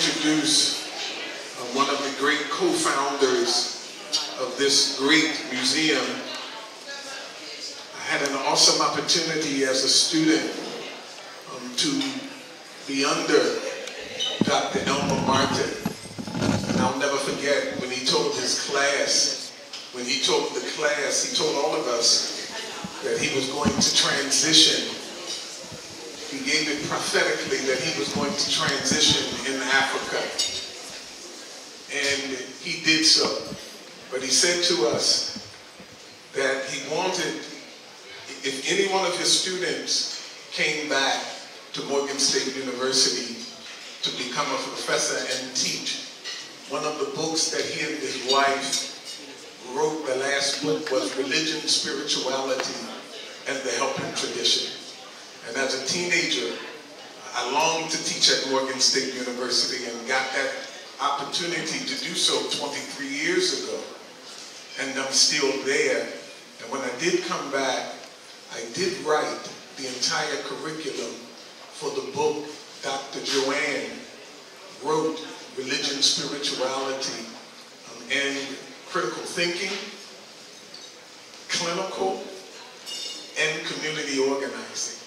introduce one of the great co-founders of this great museum. I had an awesome opportunity as a student to be under Dr. Elmer Martin. And I'll never forget when he told his class, he told all of us that he was going to transition. He gave it prophetically that he was going to transition in Africa. And he did so. But he said to us that he wanted, if any one of his students came back to Morgan State University to become a professor and teach, one of the books that he and his wife wrote, the last book, was Religion, Spirituality, and the Helping Tradition. And as a teenager, I longed to teach at Morgan State University and got that opportunity to do so 23 years ago. And I'm still there. And when I did come back, I did write the entire curriculum for the book Dr. Joanne wrote, Religion, Spirituality, and Critical Thinking, Clinical, and Community Organizing.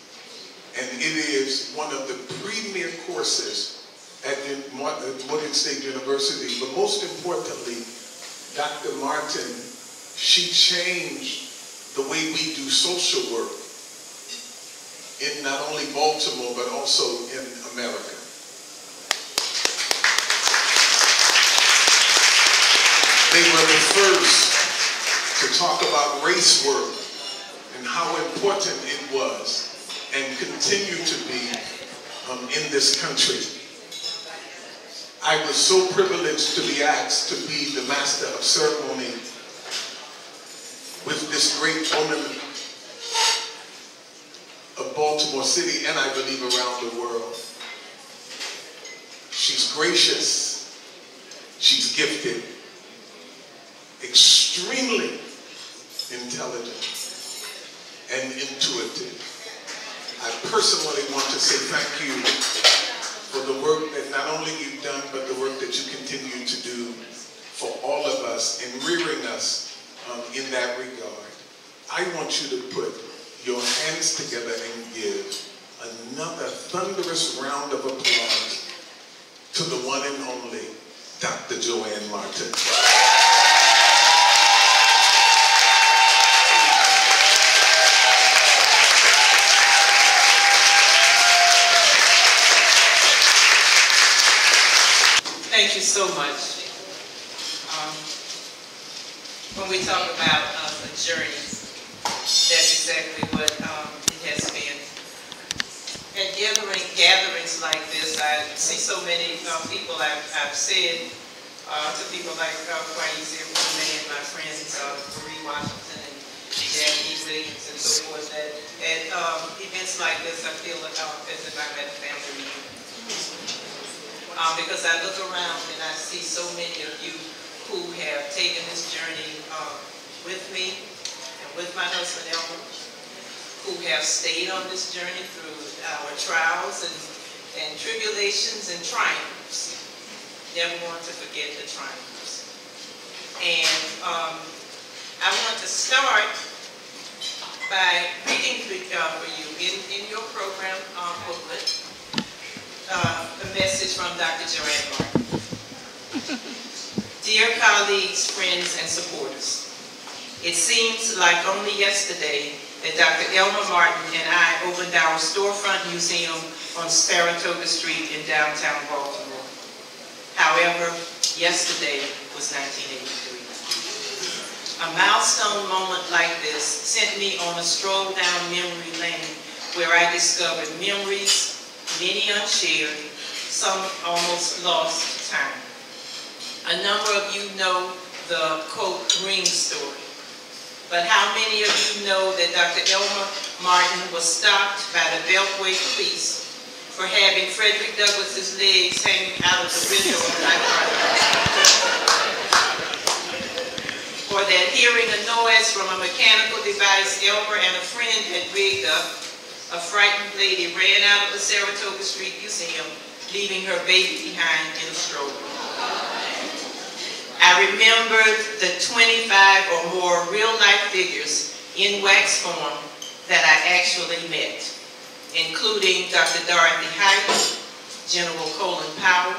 And it is one of the premier courses at Morgan State University. But most importantly, Dr. Martin, she changed the way we do social work in not only Baltimore, but also in America. They were the first to talk about race work and how important it was and continue to be in this country. I was so privileged to be asked to be the master of ceremony with this great woman of Baltimore City, and I believe around the world. She's gracious, she's gifted, extremely intelligent and intuitive. I personally want to say thank you for the work that not only you've done, but the work that you continue to do for all of us in rearing us in that regard. I want you to put your hands together and give another thunderous round of applause to the one and only Dr. Joanne Martin. Thank you so much. When we talk about a journey, that's exactly what it has been. At gatherings like this, I see so many people. I've said to people like Kwesi and my friends, Marie Washington and Jackie Williams and so forth, that at events like this, I feel as if I'm at a family reunion. Because I look around and I see so many of you who have taken this journey with me and with my husband Elmer, who have stayed on this journey through our trials and tribulations and triumphs. Never want to forget the triumphs. And I want to start by reading for you in your program booklet a message from Dr. Joanne Martin. Dear colleagues, friends, and supporters, it seems like only yesterday that Dr. Elmer Martin and I opened our storefront museum on Saratoga Street in downtown Baltimore. However, yesterday was 1983. A milestone moment like this sent me on a stroll down memory lane where I discovered memories, many unshared, some almost lost to time. A number of you know the, quote, Ring story. But how many of you know that Dr. Elmer Martin was stopped by the Beltway police for having Frederick Douglass's legs hanging out of the window of the or that hearing a noise from a mechanical device Elmer and a friend had rigged up, a frightened lady ran out of the Saratoga Street Museum leaving her baby behind in a stroller. I remembered the 25 or more real-life figures in wax form that I actually met, including Dr. Dorothy Height, General Colin Powell,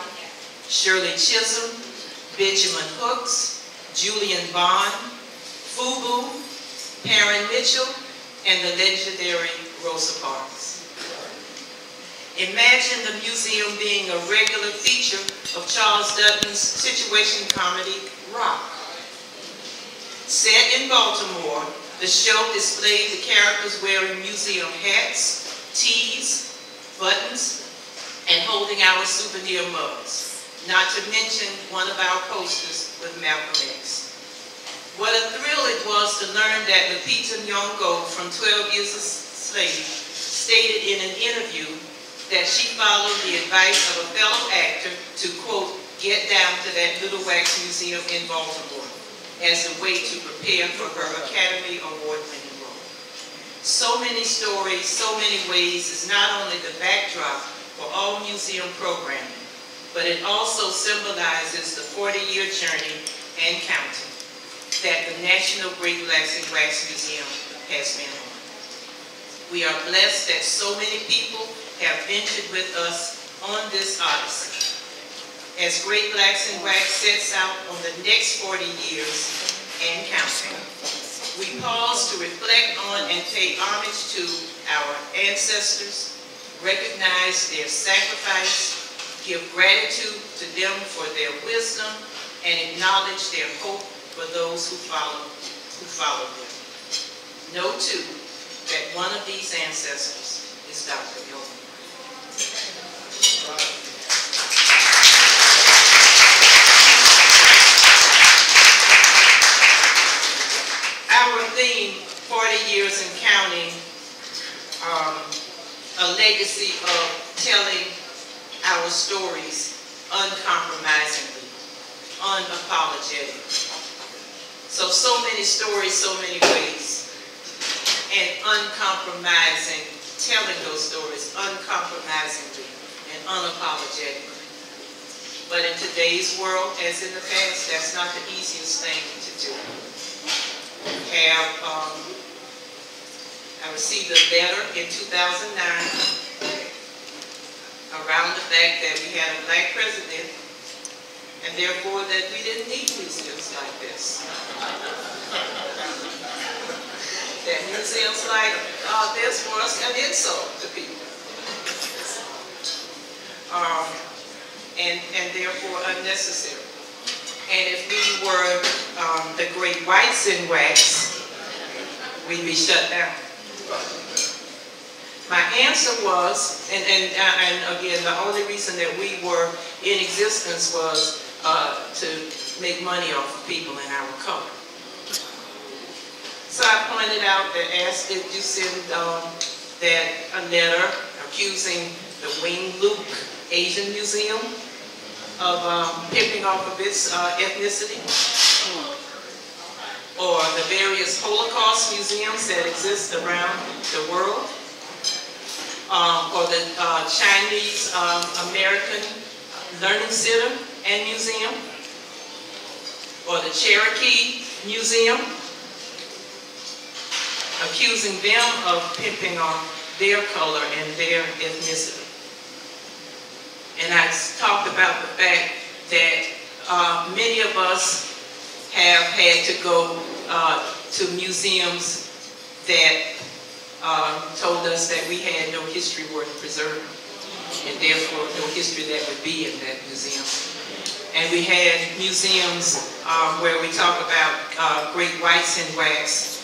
Shirley Chisholm, Benjamin Hooks, Julian Bond, Fubu, Perrin Mitchell, and the legendary Rosa Parks. Imagine the museum being a regular feature of Charles Dutton's situation comedy, Rock. Set in Baltimore, the show displayed the characters wearing museum hats, tees, buttons, and holding our souvenir mugs, not to mention one of our posters with Malcolm X. What a thrill it was to learn that Lupita Nyong'o from 12 Years a Slave stated in an interview that she followed the advice of a fellow actor to, quote, get down to that little wax museum in Baltimore as a way to prepare for her Academy Award-winning role. So many stories, so many ways is not only the backdrop for all museum programming, but it also symbolizes the 40-year journey and counting that the National Great Blacks in Wax Museum has been on. We are blessed that so many people have ventured with us on this odyssey. As Great Blacks in Wax sets out on the next 40 years and counting, we pause to reflect on and pay homage to our ancestors, recognize their sacrifice, give gratitude to them for their wisdom, and acknowledge their hope for those who follow them. Know too that one of these ancestors is Dr. Gilman. Our theme, 40 years and counting, a legacy of telling our stories uncompromisingly, unapologetically. So many stories, so many ways, and uncompromising, telling those stories uncompromisingly and unapologetically. But in today's world, as in the past, that's not the easiest thing to do. I received a letter in 2009 around the fact that we had a black president, and therefore that we didn't need museums like this. That museums like this was an insult to people. And therefore unnecessary. And if we were the great whites in wax, we'd be shut down. My answer was, and again, the only reason that we were in existence was to make money off of people in our color. So I pointed out that asked if you send that a letter accusing the Wing Luke Asian Museum of pimping off of its ethnicity, or the various Holocaust museums that exist around the world, or the Chinese American Learning Center and Museum, or the Cherokee Museum, accusing them of pimping off their color and their ethnicity. And I talked about the fact that many of us have had to go to museums that told us that we had no history worth preserving, and therefore no history that would be in that museum. And we had museums where we talk about Great Whites in Wax,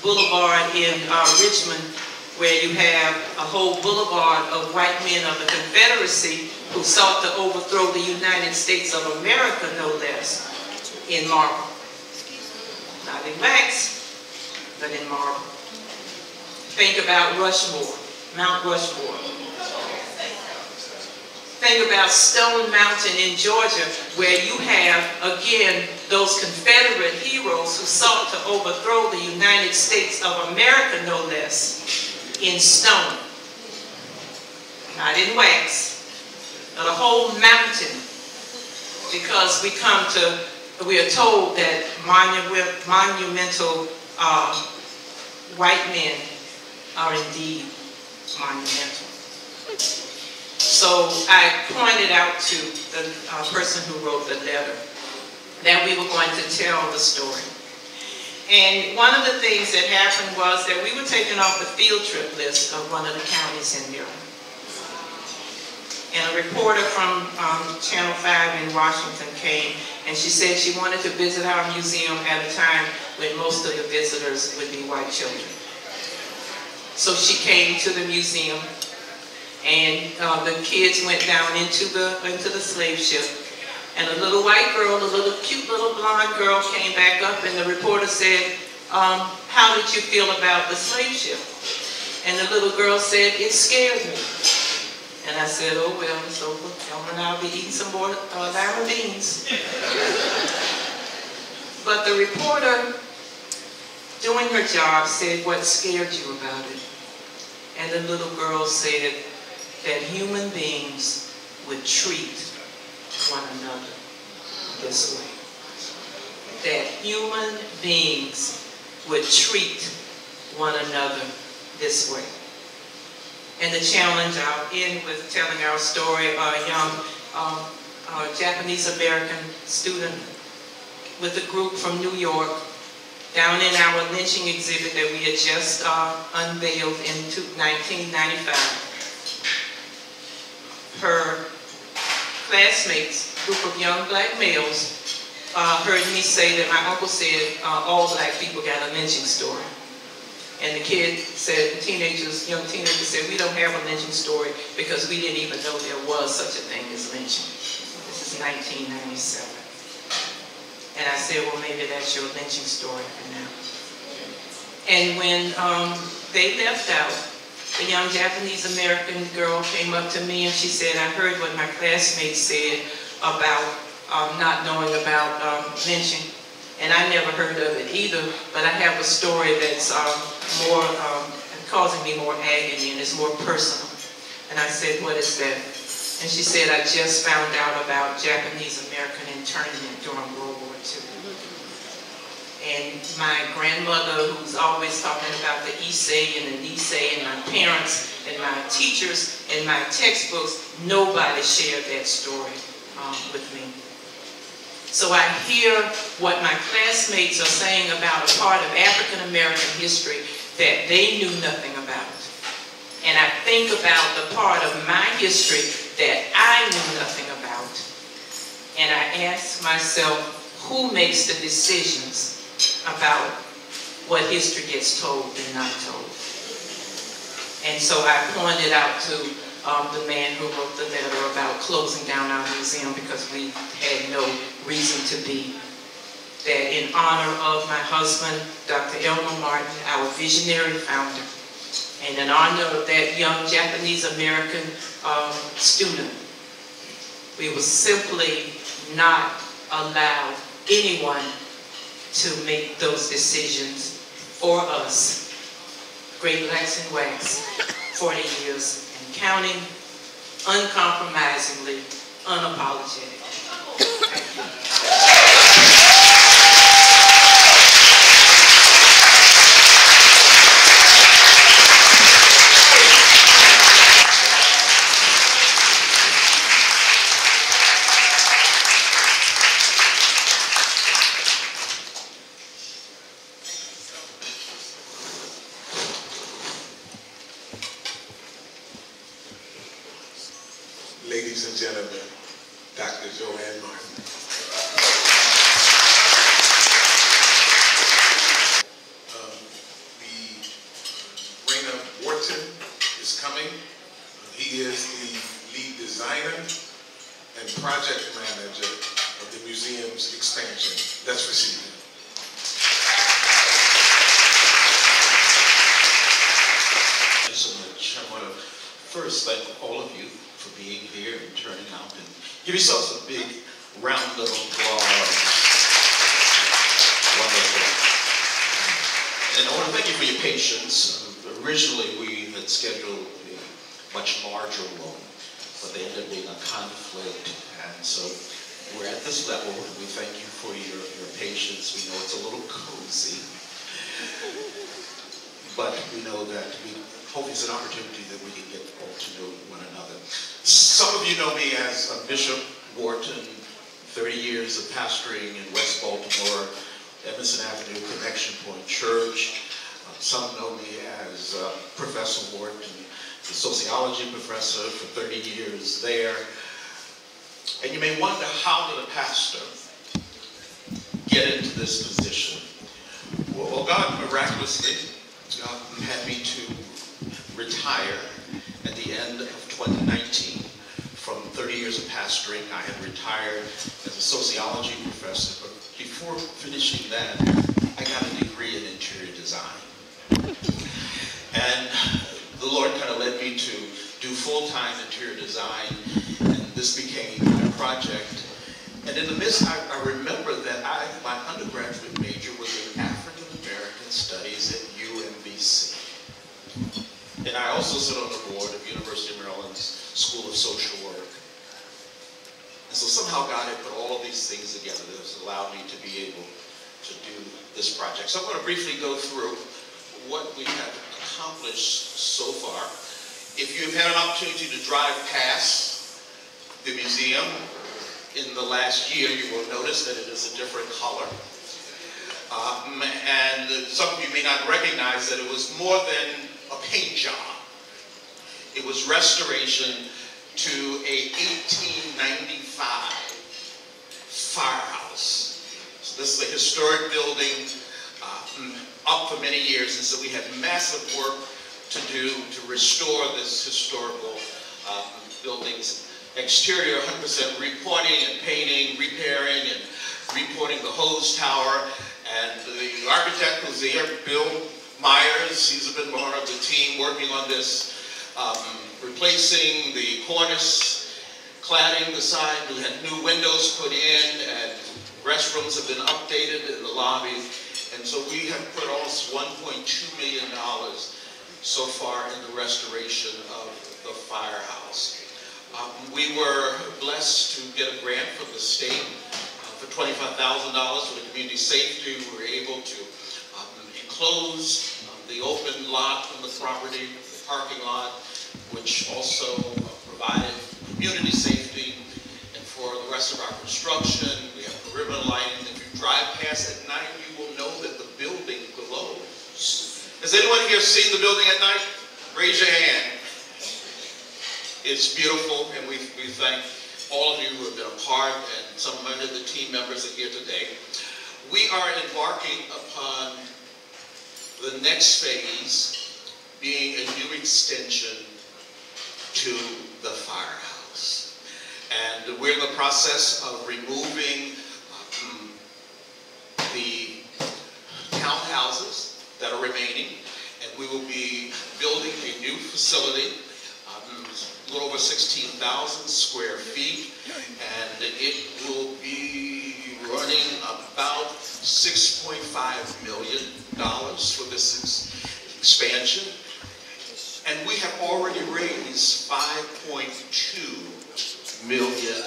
Boulevard in Richmond, where you have a whole boulevard of white men of the Confederacy who sought to overthrow the United States of America, no less, in marble. Not in wax, but in marble. Think about Rushmore, Mount Rushmore. Think about Stone Mountain in Georgia, where you have, again, those Confederate heroes who sought to overthrow the United States of America, no less, in stone. Not in wax, a whole mountain, because we are told that monumental white men are indeed monumental. So I pointed out to the person who wrote the letter that we were going to tell the story. And one of the things that happened was that we were taken off the field trip list of one of the counties in Maryland. And a reporter from Channel 5 in Washington came, and she said she wanted to visit our museum at a time when most of the visitors would be white children. So she came to the museum, and the kids went down into the slave ship. And a little white girl, a little cute little blonde girl came back up, and the reporter said, how did you feel about the slave ship? And the little girl said, it scared me. And I said, oh well, it's over. Elmer and I'll be eating some more lima beans. But the reporter, doing her job, said, what scared you about it? And the little girl said that human beings would treat one another this way. That human beings would treat one another this way. And the challenge, I'll end with telling our story, a young Japanese-American student with a group from New York, down in our lynching exhibit that we had just unveiled in 1995. Her classmates, group of young black males, heard me say that my uncle said all black people got a lynching story. And the kid said, young teenagers said, we don't have a lynching story because we didn't even know there was such a thing as lynching. This is 1997. And I said, well, maybe that's your lynching story for now. And when they left out, the young Japanese-American girl came up to me and she said, I heard what my classmates said about not knowing about lynching. And I never heard of it either, but I have a story that's more causing me more agony and is more personal. And I said, what is that? And she said, I just found out about Japanese-American internment during World War II. And my grandmother, who's always talking about the Issei and the Nisei, and my parents and my teachers and my textbooks, nobody shared that story with me. So I hear what my classmates are saying about a part of African American history that they knew nothing about. And I think about the part of my history that I knew nothing about. And I ask myself, who makes the decisions about what history gets told and not told? And so I pointed out to the man who wrote the letter about closing down our museum because we had no reason to be. That in honor of my husband, Dr. Elmer Martin, our visionary founder, and in honor of that young Japanese-American student, we will simply not allow anyone to make those decisions for us. Great Blacks in Wax, 40 years and counting, uncompromisingly, unapologetic. Thank you. Ladies and gentlemen, Dr. Joanne Martin. Raina Wharton is coming. He is the lead designer and project manager of the museum's expansion. Let's receive him. Thank you so much. I want to first thank all of you for being here and turning out, and give yourselves a big round of applause. Wonderful. And I want to thank you for your patience. Originally we had scheduled a much larger one, but they ended up being a conflict. And so we're at this level, and we thank you for your patience. We know it's a little cozy, but we know that we hope it's an opportunity that we can get all to know one another. Some of you know me as Bishop Wharton, 30 years of pastoring in West Baltimore, Evanston Avenue Connection Point Church. Some know me as Professor Wharton, the sociology professor for 30 years there. And you may wonder, how did a pastor get into this position? Well, God miraculously had me to retire at the end of 2019 from 30 years of pastoring. I had retired as a sociology professor, but before finishing that, I got a degree in interior design. And the Lord kind of led me to do full-time interior design, and this became my project. And in the midst, I remember that my undergraduate major was in African American Studies at UMBC. And I also sit on the board of University of Maryland's School of Social Work. And so somehow God had put all of these things together that has allowed me to be able to do this project. So I'm going to briefly go through what we have accomplished so far. If you've had an opportunity to drive past the museum in the last year, you will notice that it is a different color. And some of you may not recognize that it was more than a paint job. It was restoration to a 1895 firehouse. So this is a historic building up for many years, and so we had massive work to do to restore this historical building's exterior, 100% reporting and painting, repairing and reporting the hose tower. And the architect who's here, Bill Myers, he's been part of the team working on this, replacing the cornice, cladding the side. We had new windows put in, and restrooms have been updated in the lobby. And so we have put almost $1.2 million so far in the restoration of the firehouse. We were blessed to get a grant from the state for $25,000 for the community safety. We were able to enclose the open lot on the property, the parking lot, which also provided community safety. And for the rest of our construction, we have perimeter lighting. If you drive past at night, you will know that the building glows. Has anyone here seen the building at night? Raise your hand. It's beautiful, and we thank all of you who have been a part, and some of the team members are here today. We are embarking upon the next phase, being a new extension to the firehouse. And we're in the process of removing the townhouses that are remaining, and we will be building a new facility, a little over 16,000 square feet, and it will be running about $6.5 million for this expansion. And we have already raised $5.2 million.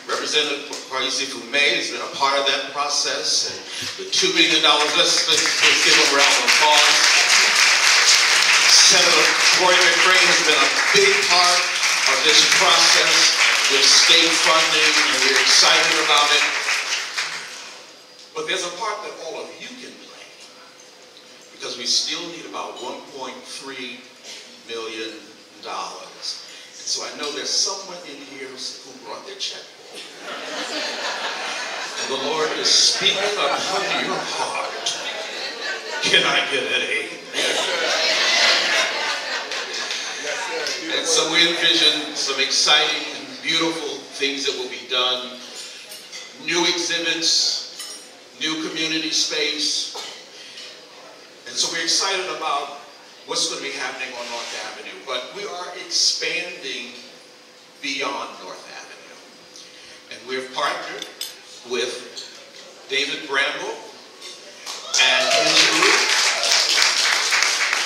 Representative Kweisi Fume has been a part of that process, and the $2 million, let's give him a round of applause. Senator Tory McCray has been a big part of this process with state funding, and we're excited about it. But there's a part that all of you can play, because we still need about $1.3 million. And so I know there's someone in here who brought their checkbook. And the Lord is speaking upon your heart. Can I get an amen? And so we envision some exciting and beautiful things that will be done. New exhibits, new community space. And so we're excited about what's going to be happening on North Avenue. But we are expanding beyond North Avenue. And we've partnered with David Bramble and his group.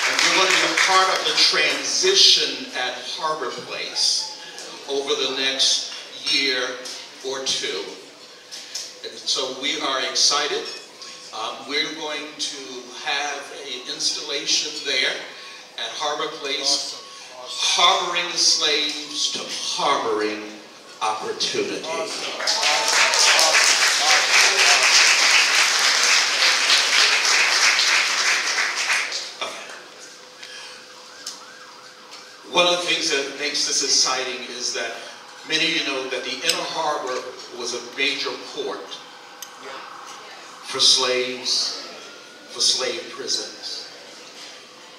And we're going to be a part of the transition at Harbor Place over the next year or two. And so we are excited. We're going to have an installation there at Harbor Place, harboring slaves to harboring opportunity. One of the things that makes this exciting is that many of you know that the Inner Harbor was a major port for slaves, for slave prisons.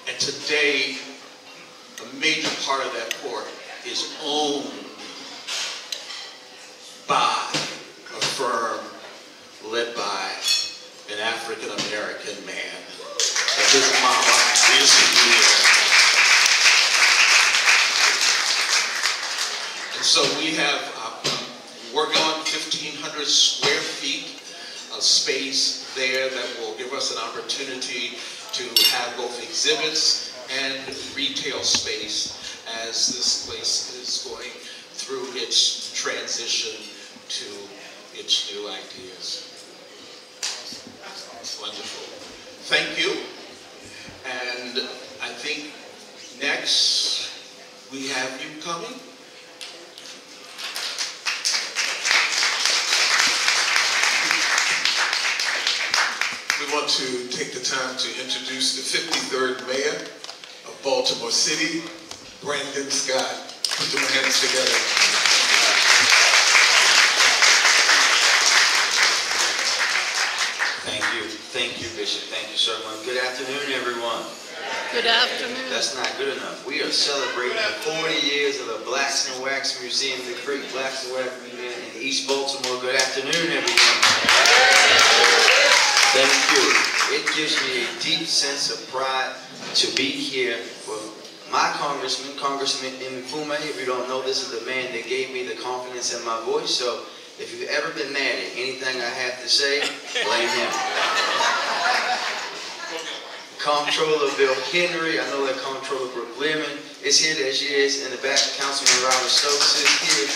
And today, a major part of that port is owned by a firm led by an African-American man. And his mama is here. And so we have working on 1,500 square feet of space there that will give us an opportunity to have both exhibits and retail space as this place is going through its transition to its new ideas. Wonderful. Thank you. And I think next we have you coming. We want to take the time to introduce the 53rd Mayor of Baltimore City, Brandon Scott. Put your hands together. Thank you, Bishop. Thank you, sir. Good afternoon, everyone. Good afternoon. That's not good enough. We are celebrating the 40 years of the Blacks and Wax Museum, the Creek Blacks and Wax Museum in East Baltimore. Good afternoon, everyone. Thank you. It gives me a deep sense of pride to be here for my Congressman, Congressman Mfume. If you don't know, this is the man that gave me the confidence in my voice. So if you've ever been mad at anything I have to say, blame him. Comptroller Bill Henry, I know that Comptroller Brooke Learman is here. There she is in the back. Councilman Robert Stokes is here.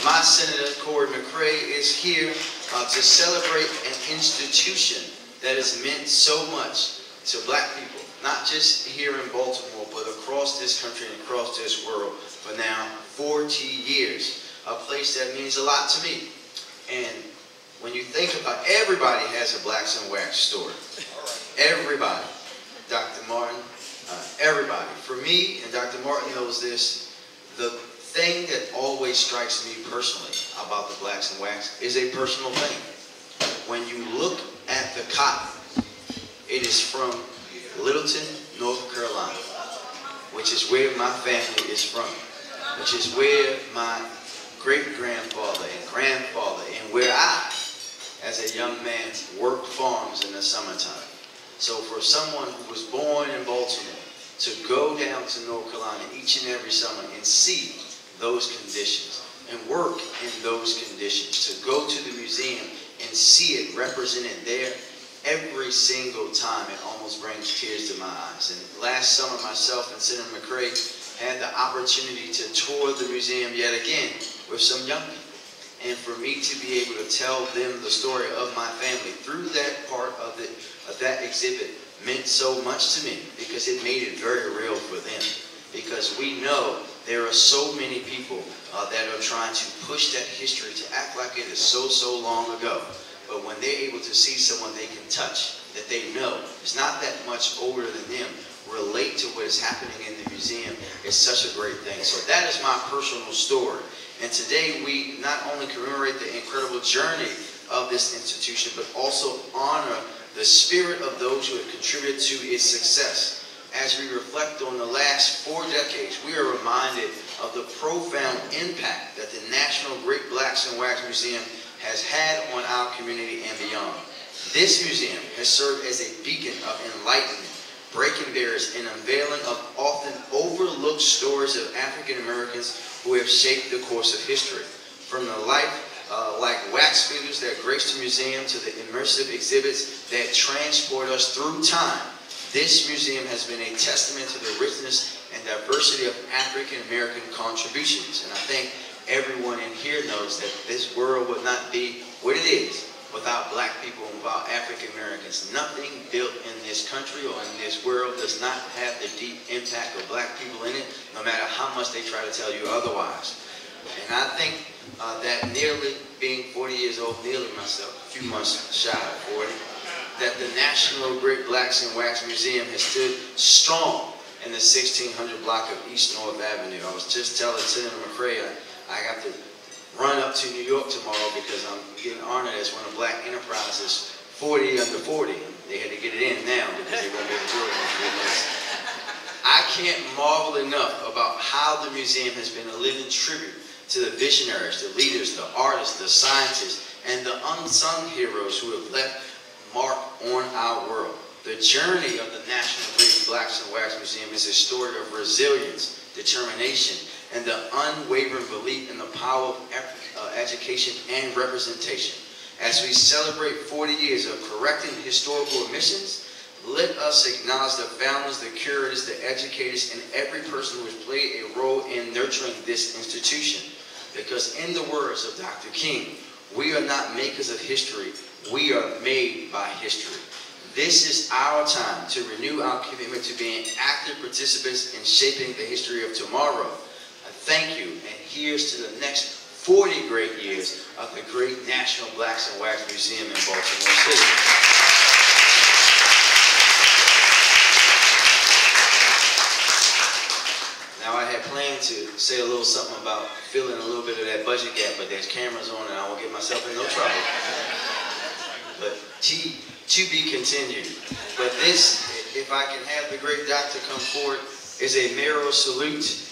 My Senator Corey McCray is here to celebrate an institution that has meant so much to black people, not just here in Baltimore, but across this country and across this world for now 40 years. A place that means a lot to me. And when you think about, everybody has a Blacks and Wax story. Everybody. Dr. Martin, everybody. For me, and Dr. Martin knows this, the thing that always strikes me personally about the Blacks and Wax is a personal thing. When you look at the cotton, it is from Littleton, North Carolina, which is where my family is from, which is where my great-grandfather and grandfather, and where I, as a young man, worked farms in the summertime. So for someone who was born in Baltimore to go down to North Carolina each and every summer and see those conditions and work in those conditions, to go to the museum and see it represented there every single time, it almost brings tears to my eyes. And last summer, myself and Senator McCray had the opportunity to tour the museum yet again with some young people. And for me to be able to tell them the story of my family through that part of that exhibit meant so much to me, because it made it very real for them. Because we know there are so many people that are trying to push that history to act like it is so long ago. But when they're able to see someone they can touch, that they know is not that much older than them, relate to what is happening in the museum, is such a great thing. So that is my personal story. And today we not only commemorate the incredible journey of this institution, but also honor the spirit of those who have contributed to its success. As we reflect on the last 4 decades, we are reminded of the profound impact that the National Great Blacks and Wax Museum has had on our community and beyond. This museum has served as a beacon of enlightenment, breaking barriers, and unveiling of often overlooked stories of African Americans who have shaped the course of history. From the life like wax figures that grace the museum to the immersive exhibits that transport us through time. This museum has been a testament to the richness and diversity of African American contributions. And I think everyone in here knows that this world would not be what it is without black people and without African Americans. Nothing built in this country or in this world does not have the deep impact of black people in it, no matter how much they try to tell you otherwise. And I think that nearly being 40 years old, nearly myself, a few months shy of 40, that the National Great Blacks in Wax Museum has stood strong in the 1600 block of East North Avenue. I was just telling Senator McCray I got to run up to New York tomorrow because I'm getting honored as one of Black Enterprise's 40 under 40. They had to get it in now because they won't be able to do it in 3 months. I can't marvel enough about how the museum has been a living tribute to the visionaries, the leaders, the artists, the scientists, and the unsung heroes who have left mark on our world. The journey of the National Great Blacks in Wax Museum is a story of resilience, determination, and the unwavering belief in the power of education and representation. As we celebrate 40 years of correcting historical omissions, let us acknowledge the founders, the curators, the educators, and every person who has played a role in nurturing this institution. Because in the words of Dr. King, we are not makers of history, we are made by history. This is our time to renew our commitment to being active participants in shaping the history of tomorrow. Thank you, and here's to the next 40 great years of the great National Blacks in Wax Museum in Baltimore City. Now, I had planned to say a little something about filling a little bit of that budget gap, but there's cameras on and I won't get myself in no trouble. But to be continued. But this, if I can have the great doctor come forward, is a mayoral salute.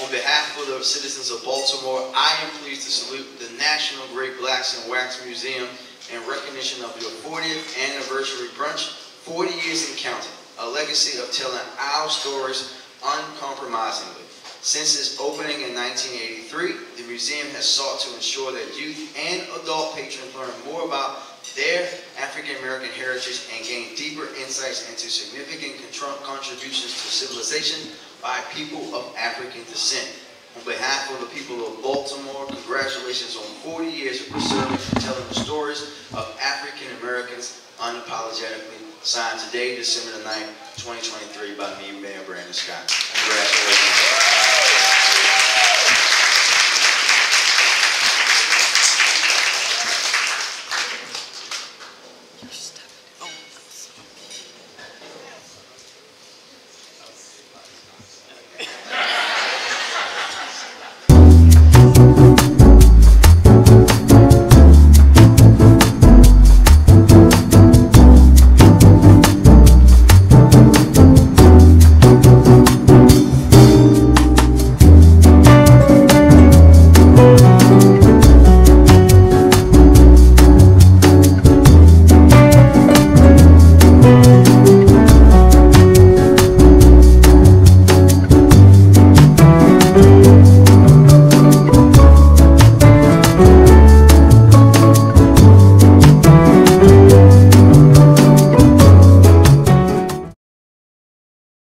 On behalf of the citizens of Baltimore, I am pleased to salute the National Great Blacks in Wax Museum in recognition of your 40th anniversary brunch, 40 years and counting, a legacy of telling our stories uncompromisingly. Since its opening in 1983, the museum has sought to ensure that youth and adult patrons learn more about their African American heritage and gain deeper insights into significant contributions to civilization by people of African descent. On behalf of the people of Baltimore, congratulations on 40 years of preserving and telling the stories of African Americans unapologetically. Signed today, December the 9th, 2023 by me, Mayor Brandon Scott. Congratulations.